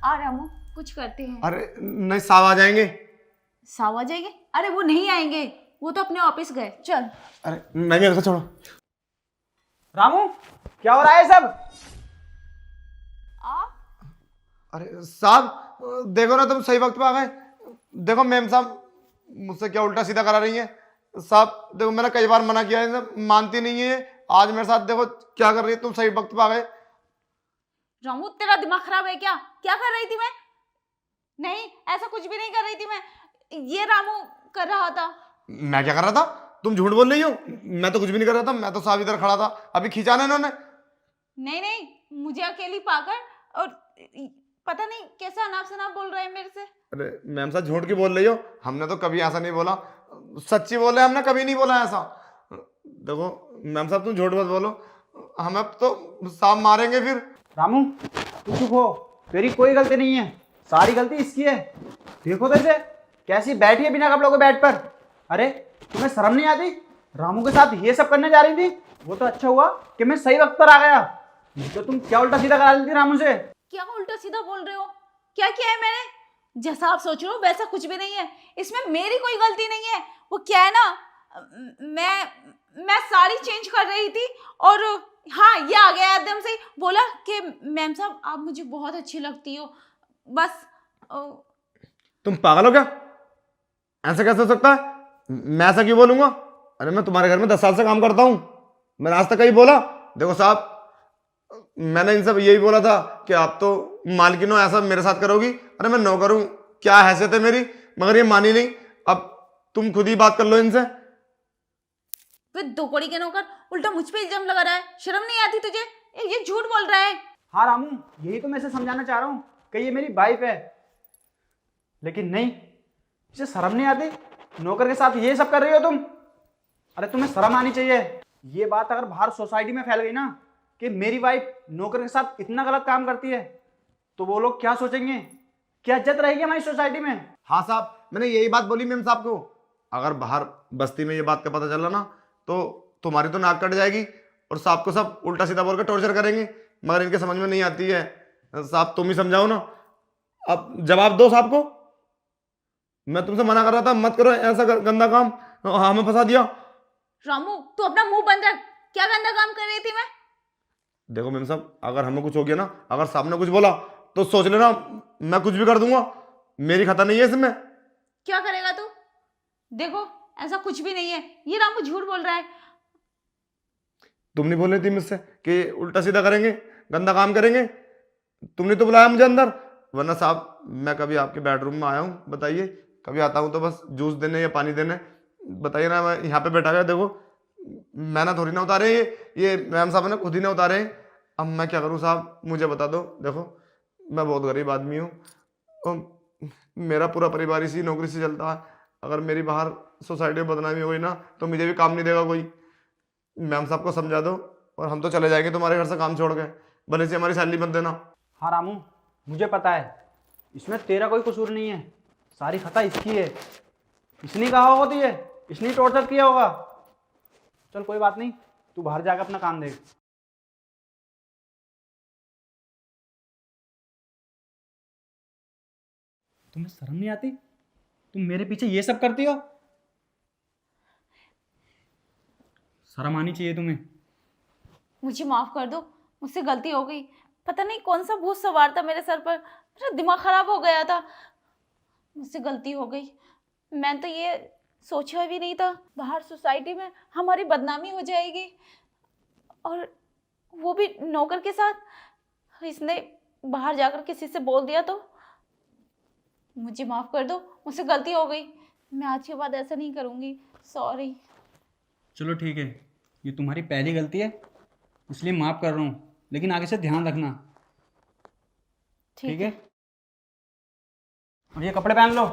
आ रामू, कुछ करते हैं। अरे नहीं, साहब आ जाएंगे। साहब आ जाएंगे? अरे वो नहीं आएंगे, वो तो अपने ऑफिस गए। चल। अरे नहीं, ऐसा छोड़ो। रामू, क्या हो रहा है सब? आ अरे साहब देखो ना, तुम सही वक्त पे आ गए। देखो मैम साहब मुझसे क्या उल्टा सीधा करा रही है। साहब देखो, मैंने कई बार मना किया है, मानती नहीं है। आज मेरे साथ देखो क्या कर रही है। तुम सही वक्त पे आ गए। रामू, तेरा दिमाग खराब है क्या? क्या कर रही थी मैं? नहीं, ऐसा कुछ भी नहीं कर रही थी मैं। ये रामू कर रहा था। मैं क्या कर रहा था? तुम झूठ बोल रही हो। मैं तो कुछ भी नहीं कर रहा था। मैं तो साहब इधर खड़ा था, अभी खींचा ना इन्होंने। नहीं नहीं, मुझे अकेली पाकर, और पता नहीं कैसा अनाप शनाप बोल रहे हैं मेरे से। अरे मैम साहब झूठ की बोल रही हो। हमने तो कभी ऐसा नहीं बोला, सच्ची बोले। हमने कभी नहीं बोला ऐसा। देखो मैम साहब, तुम झूठ मत बोलो, हमें तो साहब मारेंगे फिर। रामू, तू चुप हो। तेरी कोई गलती नहीं है, सारी गलती इसकी है। देखो तो इसे, कैसी बैठी है बिना कपड़ों के बेड पर। अरे तुम्हें शर्म नहीं आती? रामू के साथ ये सब करने जा रही थी। वो तो अच्छा हुआ कि मैं सही वक्त पर आ गया। तो तुम क्या उल्टा सीधा करा लेती रामू से? क्या उल्टा सीधा बोल रहे हो? क्या किया है मैंने? जैसा आप सोच रहे हो वैसा कुछ भी नहीं है। इसमें मेरी कोई गलती नहीं है। वो क्या है ना, मैं साड़ी चेंज कर रही थी और हाँ, ये आ गया एकदम से ही, बोला कि मैम साहब आप मुझे बहुत अच्छी लगती हो। बस तुम पागल हो क्या? ऐसे कैसे हो सकता है? मैं ऐसा क्यों बोलूंगा? अरे मैं तुम्हारे घर में 10 साल से काम करता हूं, मैंने आज तक कहीं बोला? देखो साहब, मैंने इनसे यही बोला था कि आप तो मालकिन हो, ऐसा मेरे साथ करोगी। अरे मैं नौकर हूं, क्या हैसियत है मेरी? मगर ये मानी नहीं। अब तुम खुद ही बात कर लो इनसे। फिर दो कौड़ी के नौकर उल्टा मुझ पे इल्जाम लगा रहा है। शर्म नहीं आती तुझे? ये झूठ बोल रहा है। हाँ रामू, यही तो मैं इसे समझाना चाह रहा हूँ कि ये मेरी वाइफ है, लेकिन नहीं, इसे शर्म नहीं आती। नौकर के साथ ये सब कर रही हो तुम। अरे तुम्हें शर्म आनी चाहिए। ये बात अगर बाहर सोसाइटी में फैल गई ना कि मेरी वाइफ नौकर के साथ इतना गलत काम करती है, तो वो लोग क्या सोचेंगे? क्या इज्जत रहेगी हमारी सोसाइटी में? हाँ साहब, मैंने यही बात बोली मैम साहब को। अगर बाहर बस्ती में ये बात का पता चला ना, तो तुम्हारी तो नाक कट जाएगी और साहब को सब उल्टा सीधा बोल कर टॉर्चर करेंगे। मगर इनके समझ में नहीं आती है। साहब तुम ही समझाओ ना, अब जवाब दो साहब को। मैं तुमसे मना कर रहा था, मत करो ऐसा गंदा काम। हाँ, हमें फंसा दिया। रामू, तू अपना मुंह बंद रख। क्या गंदा काम कर रही थी मैं? देखो मैम साहब, अगर हमें कुछ हो गया ना, अगर साहब ने कुछ बोला तो सोच लेना मैं कुछ भी कर दूंगा। मेरी खता नहीं है इसमें। क्या करेगा तू? देखो, ऐसा कुछ भी नहीं है। ये रामू झूठ बोल रहा है। तुम नहीं बोल रही थी मुझसे कि उल्टा सीधा करेंगे, गंदा काम करेंगे? तुमने तो बुलाया मुझे अंदर, वरना साहब मैं कभी आपके बेडरूम में आया हूँ? बताइए, कभी आता हूँ तो बस जूस देने या पानी देने। बताइए ना, मैं यहाँ पे बैठा गया। देखो मैंने थोड़ी ना उतारे, ये मैम साहब ने खुद ही ना उतारे। अब मैं क्या करूँ साहब, मुझे बता दो। देखो मैं बहुत गरीब आदमी हूँ और मेरा पूरा परिवार इसी नौकरी से चलता है। अगर मेरी बाहर सोसाइटी में बदनामी हुई ना, तो मुझे भी काम नहीं देगा कोई। मैम साहब को समझा दो और हम तो चले जाएंगे तुम्हारे घर से काम छोड़ के। भले से हमारी सैलरी मत देना। हाँ रामू, मुझे पता है इसमें तेरा कोई कसूर नहीं है, सारी खता इसकी है। इसने कहा होगा तुझे, इसने टॉर्चर किया होगा। चल कोई बात नहीं, तू बाहर जाकर अपना काम देख। तुम्हें शर्म नहीं आती? तुम मेरे पीछे ये सब करती हो? शर्म आनी चाहिए तुम्हें। मुझे माफ कर दो, मुझसे गलती हो गई। पता नहीं कौन सा भूत सवार था मेरे सर पर, मेरा दिमाग खराब हो गया था। मुझसे गलती हो गई। मैं तो ये सोचा भी नहीं था बाहर सोसाइटी में हमारी बदनामी हो जाएगी, और वो भी नौकर के साथ। इसने बाहर जाकर किसी से बोल दिया तो। मुझे माफ कर दो, मुझसे गलती हो गई। मैं आज के बाद ऐसा नहीं करूँगी। सॉरी। चलो ठीक है, ये तुम्हारी पहली गलती है, इसलिए माफ़ कर रहा हूँ, लेकिन आगे से ध्यान रखना। ठीक है? अब ये कपड़े पहन लो।